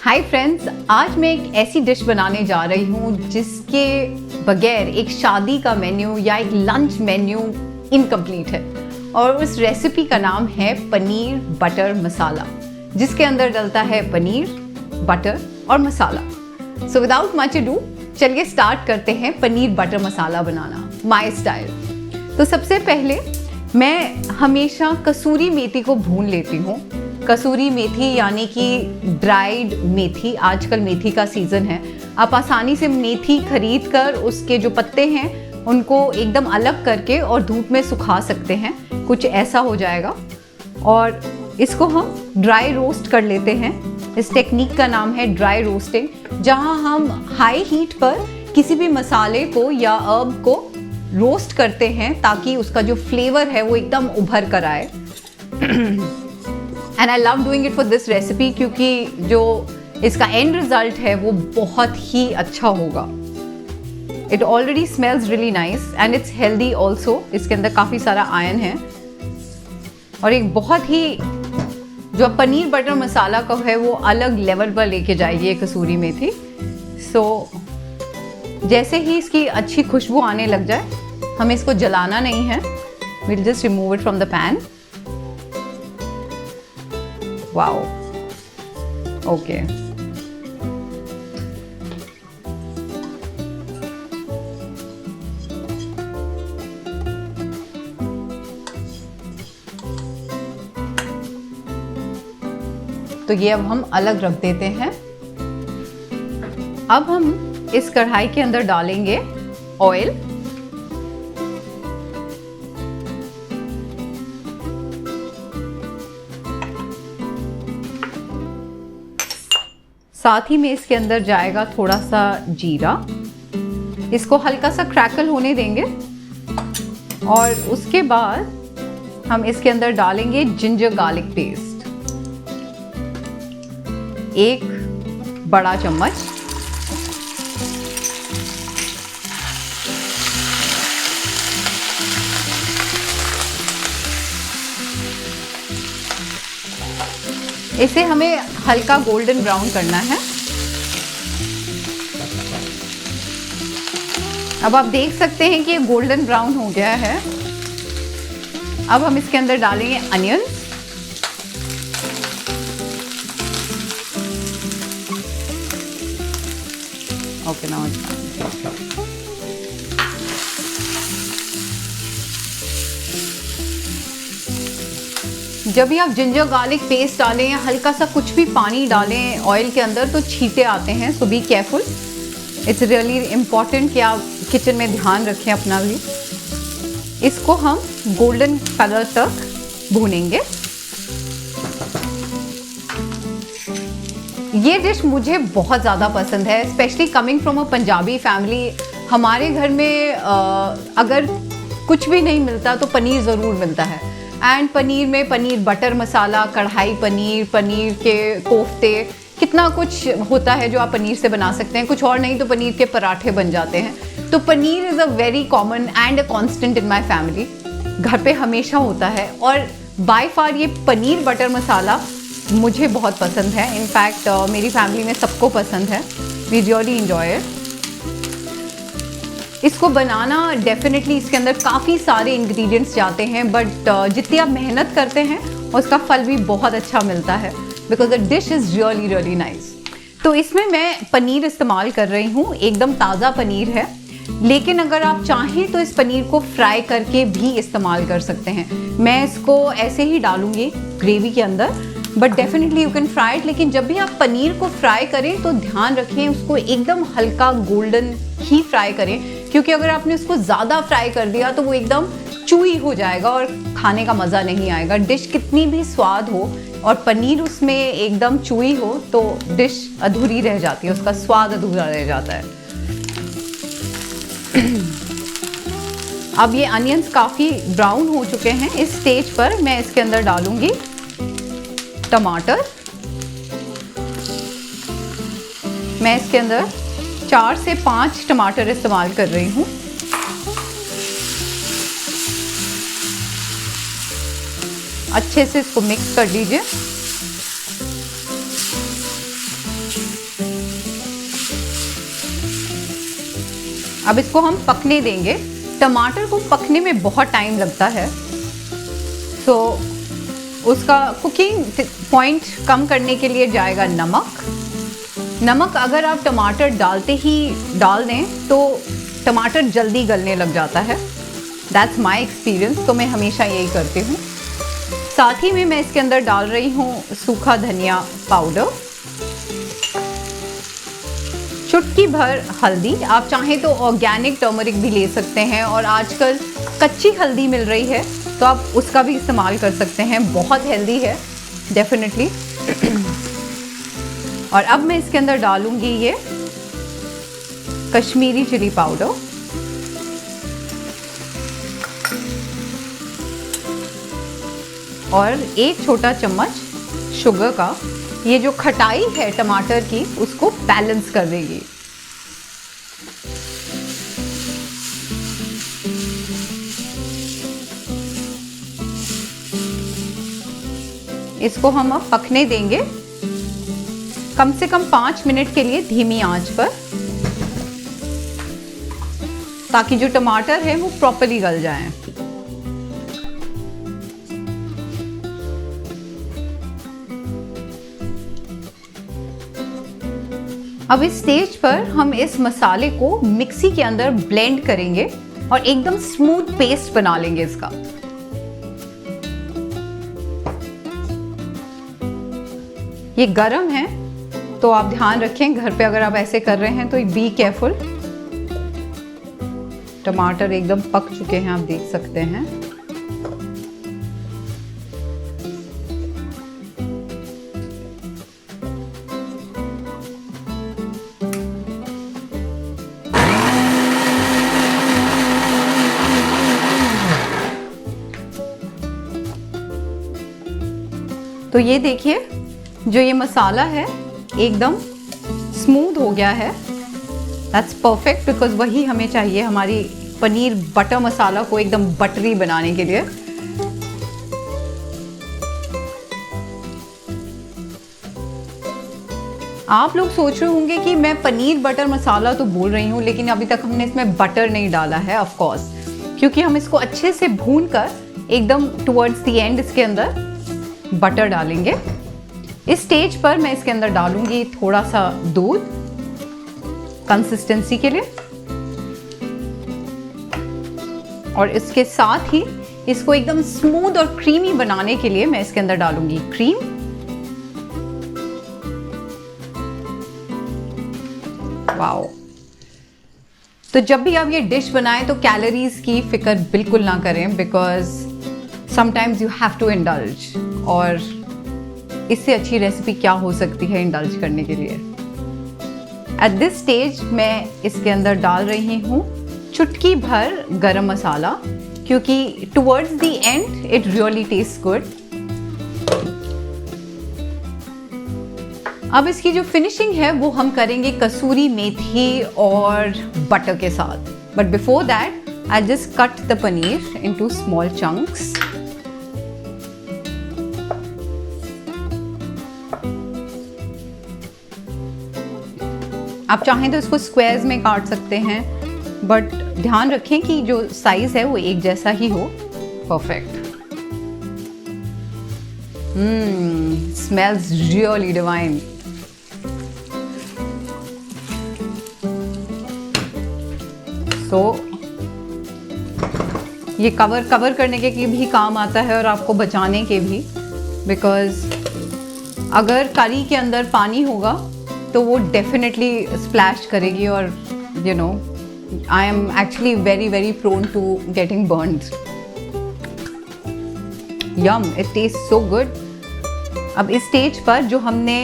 Hi friends, आज मैं एक ऐसी डिश बनाने जा रही हूँ जिसके बगैर एक शादी का मेन्यू या एक लंच मेन्यू इनकम्प्लीट है। और उस रेसिपी का नाम है पनीर बटर मसाला, जिसके अंदर डलता है पनीर, बटर और मसाला। सो विदाउट मच अडू, चलिए स्टार्ट करते हैं paneer butter masala banana my style. तो सबसे पहले मैं हमेशा कसूरी मेथी को भून लेती हूँ। कसूरी मेथी यानी कि ड्राइड मेथी, आजकल मेथी का सीज़न है। आप आसानी से मेथी खरीद कर उसके जो पत्ते हैं उनको एकदम अलग करके और धूप में सुखा सकते हैं, कुछ ऐसा हो जाएगा। और इसको हम ड्राई रोस्ट कर लेते हैं। इस टेक्निक का नाम है ड्राई रोस्टिंग, जहां हम हाई हीट पर किसी भी मसाले को या अर्ब को रोस्ट करते हैं ताकि उसका जो फ्लेवर है वो एकदम उभर कर आए। And I love doing it for this recipe, क्योंकि जो इसका एंड रिजल्ट है वो बहुत ही अच्छा होगा। It already smells really nice and it's healthy also. इसके अंदर काफ़ी सारा आयरन है और एक बहुत ही जो पनीर बटर मसाला का है वो अलग लेवल पर लेके जाएगी ये कसूरी मेथी। सो जैसे ही इसकी अच्छी खुशबू आने लग जाए, हमें इसको जलाना नहीं है। Will just remove it from the pan. Wow, okay. तो ये अब हम अलग रख देते हैं। अब हम इस कढ़ाई के अंदर डालेंगे ऑयल। साथ ही में इसके अंदर जाएगा थोड़ा सा जीरा। इसको हल्का सा क्रैकल होने देंगे और उसके बाद हम इसके अंदर डालेंगे जिंजर गार्लिक पेस्ट, 1 बड़ा चम्मच। इसे हमें हल्का गोल्डन ब्राउन करना है। अब आप देख सकते हैं कि ये गोल्डन ब्राउन हो गया है। अब हम इसके अंदर डालेंगे अनियन। ओके, नाउ जब भी आप जिंजर गार्लिक पेस्ट डालें या हल्का सा कुछ भी पानी डालें ऑयल के अंदर तो छींटे आते हैं। So be careful, it's really important कि आप किचन में ध्यान रखें अपना भी। इसको हम गोल्डन कलर तक भूनेंगे। ये डिश मुझे बहुत ज़्यादा पसंद है, specially coming from a Punjabi family. हमारे घर में अगर कुछ भी नहीं मिलता तो पनीर ज़रूर मिलता है। एंड पनीर में पनीर बटर मसाला, कढ़ाई पनीर, पनीर के कोफ्ते, कितना कुछ होता है जो आप पनीर से बना सकते हैं। कुछ और नहीं तो पनीर के पराठे बन जाते हैं। तो paneer is a very common and a constant in my family. घर पे हमेशा होता है और बाय फार ये पनीर बटर मसाला मुझे बहुत पसंद है। इनफैक्ट मेरी फैमिली में सबको पसंद है। We really enjoy it. इसको बनाना डेफिनेटली इसके अंदर काफ़ी सारे इंग्रेडिएंट्स जाते हैं, बट जितनी आप मेहनत करते हैं उसका फल भी बहुत अच्छा मिलता है, because the dish is really really nice. तो इसमें मैं पनीर इस्तेमाल कर रही हूँ, एकदम ताज़ा पनीर है। लेकिन अगर आप चाहें तो इस पनीर को फ्राई करके भी इस्तेमाल कर सकते हैं। मैं इसको ऐसे ही डालूंगी ग्रेवी के अंदर, but definitely you can fry it. लेकिन जब भी आप पनीर को फ्राई करें तो ध्यान रखें उसको एकदम हल्का गोल्डन ही फ्राई करें, क्योंकि अगर आपने उसको ज़्यादा फ्राई कर दिया तो वो एकदम चूई हो जाएगा और खाने का मज़ा नहीं आएगा। डिश कितनी भी स्वाद हो और पनीर उसमें एकदम चूई हो तो डिश अधूरी रह जाती है, उसका स्वाद अधूरा रह जाता है। अब ये अनियंस काफ़ी ब्राउन हो चुके हैं। इस स्टेज पर मैं इसके अंदर डालूंगी टमाटर। मैं इसके अंदर 4 से 5 टमाटर इस्तेमाल कर रही हूँ। अच्छे से इसको मिक्स कर लीजिए। अब इसको हम पकने देंगे। टमाटर को पकने में बहुत टाइम लगता है, तो उसका कुकिंग पॉइंट कम करने के लिए जाएगा नमक। नमक अगर आप टमाटर डालते ही डाल दें तो टमाटर जल्दी गलने लग जाता है। दैट्स माई एक्सपीरियंस, तो मैं हमेशा यही करती हूँ। साथ ही में मैं इसके अंदर डाल रही हूँ सूखा धनिया पाउडर, चुटकी भर हल्दी। आप चाहें तो ऑर्गेनिक टर्मरिक भी ले सकते हैं, और आजकल कच्ची हल्दी मिल रही है तो आप उसका भी इस्तेमाल कर सकते हैं, बहुत हेल्दी है डेफिनेटली। और अब मैं इसके अंदर डालूंगी ये कश्मीरी चिली पाउडर, और 1 छोटा चम्मच शुगर का। ये जो खटाई है टमाटर की उसको बैलेंस कर देगी। इसको हम अब पकने देंगे कम से कम 5 मिनट के लिए धीमी आंच पर, ताकि जो टमाटर है वो प्रॉपर्ली गल जाएं। अब इस स्टेज पर हम इस मसाले को मिक्सी के अंदर ब्लेंड करेंगे और एकदम स्मूथ पेस्ट बना लेंगे इसका। ये गरम है तो आप ध्यान रखें, घर पे अगर आप ऐसे कर रहे हैं तो बी केयरफुल। टमाटर एकदम पक चुके हैं, आप देख सकते हैं। तो ये देखिए, जो ये मसाला है एकदम स्मूथ हो गया है। दैट्स परफेक्ट, बिकॉज वही हमें चाहिए हमारी पनीर बटर मसाला को एकदम बटरी बनाने के लिए। आप लोग सोच रहे होंगे कि मैं पनीर बटर मसाला तो बोल रही हूँ, लेकिन अभी तक हमने इसमें बटर नहीं डाला है, ऑफ कोर्स, क्योंकि हम इसको अच्छे से भून कर एकदम टुवर्ड्स द एंड इसके अंदर बटर डालेंगे। इस स्टेज पर मैं इसके अंदर डालूंगी थोड़ा सा दूध कंसिस्टेंसी के लिए, और इसके साथ ही इसको एकदम स्मूथ और क्रीमी बनाने के लिए मैं इसके अंदर डालूंगी क्रीम। वाओ! तो जब भी आप ये डिश बनाएं तो कैलोरीज की फिक्र बिल्कुल ना करें, because sometimes you have to indulge, और इससे अच्छी रेसिपी क्या हो सकती है इंडल्ज करने के लिए। एट दिस स्टेज मैं इसके अंदर डाल रही हूँ चुटकी भर गरम मसाला, क्योंकि towards the end it really taste good. अब इसकी जो फिनिशिंग है वो हम करेंगे कसूरी मेथी और बटर के साथ, but before that I just cut the paneer into small chunks. आप चाहें तो इसको स्क्वायर्स में काट सकते हैं, बट ध्यान रखें कि जो साइज है वो एक जैसा ही हो। Perfect. Smells really divine. So ये कवर करने के भी काम आता है और आपको बचाने के भी, बिकॉज अगर करी के अंदर पानी होगा तो वो डेफिनेटली स्प्लैश करेगी, और you know I am actually very very prone to getting burned. Yum, it taste so good. अब इस स्टेज पर जो हमने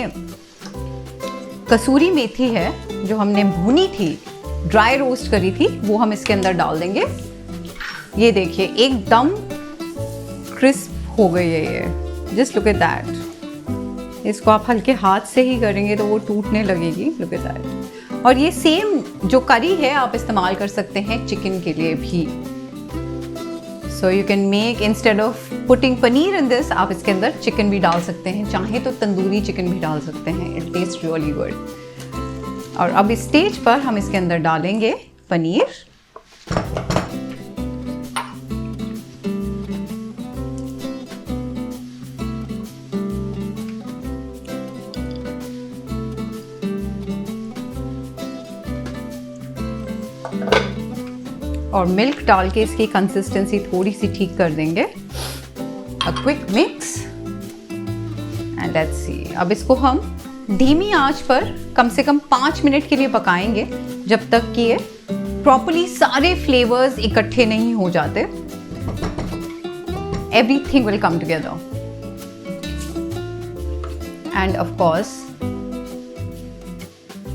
कसूरी मेथी है, जो हमने भुनी थी, ड्राई रोस्ट करी थी, वो हम इसके अंदर डाल देंगे। ये देखिए एकदम क्रिस्प हो गई है ये, जस्ट लुक एट दैट। इसको आप हल्के हाथ से ही करेंगे तो वो टूटने लगेगी, लुक एट दैट। और ये सेम जो करी है आप इस्तेमाल कर सकते हैं चिकन के लिए भी। So you can make, instead of putting paneer in this, आप इसके अंदर चिकन भी डाल सकते हैं, चाहे तो तंदूरी चिकन भी डाल सकते हैं। It taste really good. और अब इस स्टेज पर हम इसके अंदर डालेंगे पनीर, और मिल्क डाल के इसकी कंसिस्टेंसी थोड़ी सी ठीक कर देंगे। A quick mix and let's see. अब इसको हम धीमी आंच पर कम से कम 5 मिनट के लिए पकाएंगे, जब तक कि ये प्रॉपर्ली सारे फ्लेवर्स इकट्ठे नहीं हो जाते। Everything will come together end of course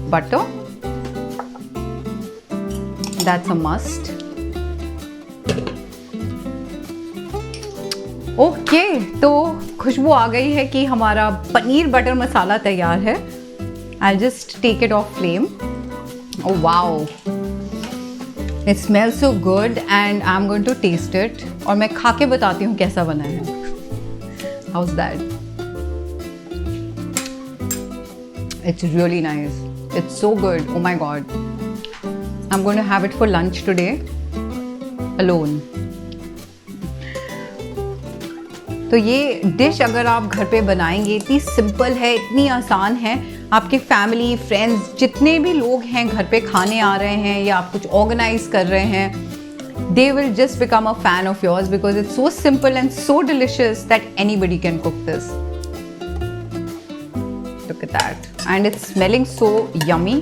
butter, that's a must. Okay तो खुशबू आ गई है कि हमारा पनीर बटर मसाला तैयार है। I'll just take it off flame. Oh wow, it smells so good and I'm going to taste it. और मैं खा के बताती हूँ कैसा बना है। How's that? It's really nice. It's so good. Oh my god. I'm going to have it for lunch today alone. तो ये डिश अगर आप घर पे बनाएंगे, इतनी सिंपल है, इतनी आसान है, आपके फैमिली फ्रेंड्स जितने भी लोग हैं घर पे खाने आ रहे हैं या आप कुछ ऑर्गेनाइज कर रहे हैं, they will just become a fan of yours because it's so simple and so delicious that anybody can cook this. Look at that. And it's smelling so yummy.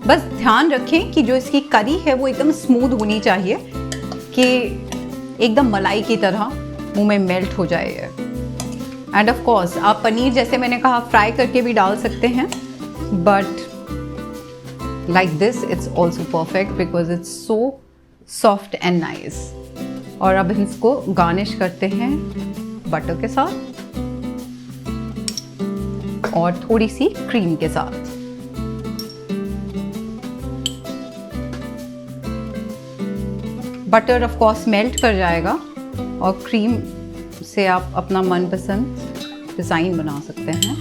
बस ध्यान रखें कि जो इसकी करी है वो एकदम स्मूथ होनी चाहिए, कि एकदम मलाई की तरह मुंह में मेल्ट हो जाए। एंड ऑफ कोर्स आप पनीर जैसे मैंने कहा फ्राई करके भी डाल सकते हैं, but like this it's also perfect because it's so soft and nice. और अब इसको गार्निश करते हैं बटर के साथ और थोड़ी सी क्रीम के साथ। बटर ऑफ कोर्स मेल्ट कर जाएगा और क्रीम से आप अपना मनपसंद डिज़ाइन बना सकते हैं।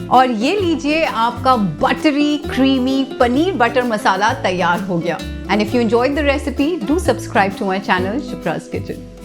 और ये लीजिए आपका buttery creamy paneer butter masala तैयार हो गया। And if you enjoyed the recipe, do subscribe to my channel Shipra's kitchen.